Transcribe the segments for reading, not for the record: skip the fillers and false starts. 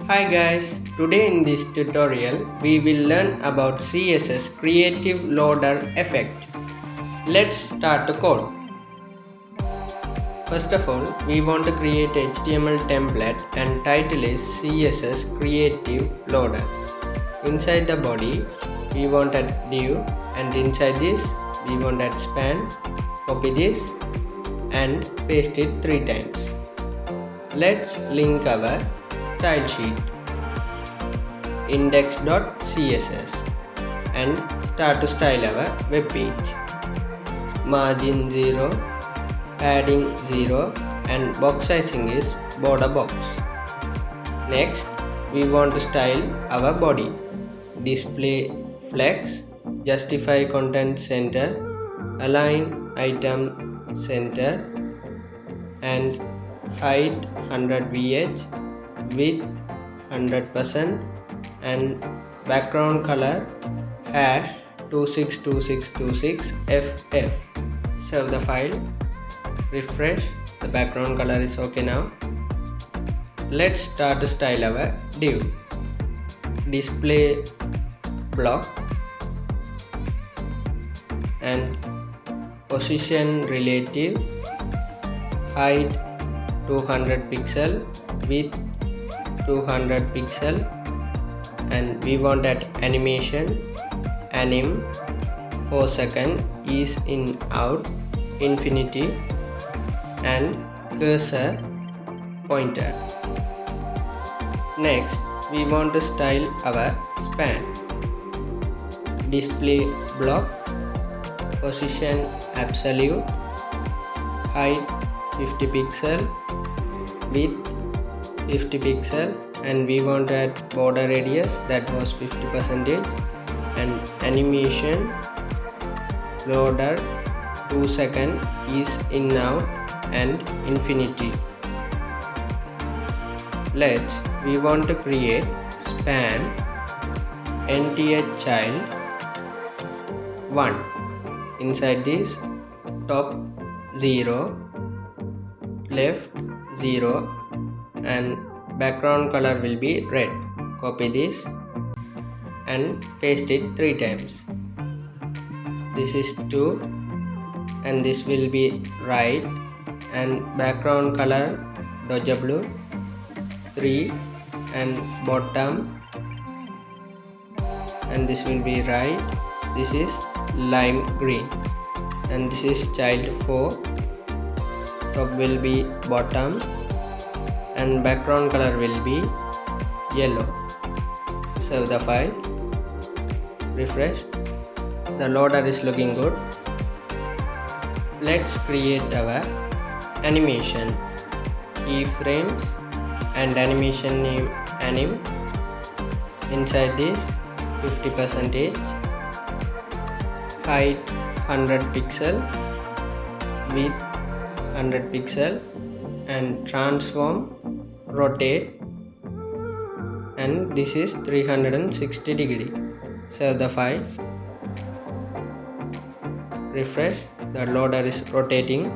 Hi guys, today in this tutorial we will learn about CSS Creative Loader effect. Let's start the code. First of all, we want to create HTML template and title is CSS Creative Loader. Inside the body, we want a div and inside this we want a span. Copy this and paste it 3 times. Let's link our style sheet index.css and start to style our web page. Margin 0, padding 0 and box sizing is border box. Next, we want to style our body. Display flex, justify content center, align item center and height 100 VH, width 100% and background color hash 262626 FF. Save the file, refresh, the background color is okay now. Let's start to style our div. Display block and position relative, height 200 pixel, width 200 pixel and we want that animation anim 4 second is in out infinity and cursor pointer. Next, we want to style our span. Display block, position absolute, height 50 pixel, width 50 pixel and we want that border radius that was 50% and animation loader 2 second is in now and infinity. We want to create span nth child 1. Inside this top 0, left 0 and background color will be red. Copy this and paste it 3 times. This is 2 and this will be right and background color dodger blue 3 and bottom and this will be right. This is lime green and this is child 4. Top will be bottom and background color will be yellow. Save the file, refresh, the loader is looking good. Let's create our animation. Keyframes and animation name anim. Inside this 50%, height 100 pixel, width 100 pixel and transform rotate and this is 360 degree. Save the file, refresh, the loader is rotating.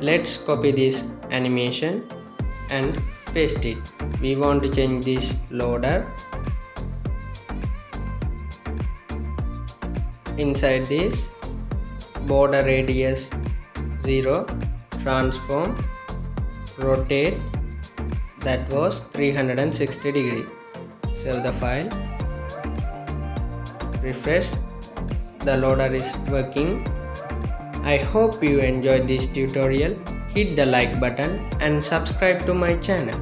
Let's copy this animation and paste it. We want to change this loader. Inside this border radius 0, transform rotate that was 360 degree. Save the file, refresh, the loader is working. I hope you enjoyed this tutorial. Hit the like button and subscribe to my channel.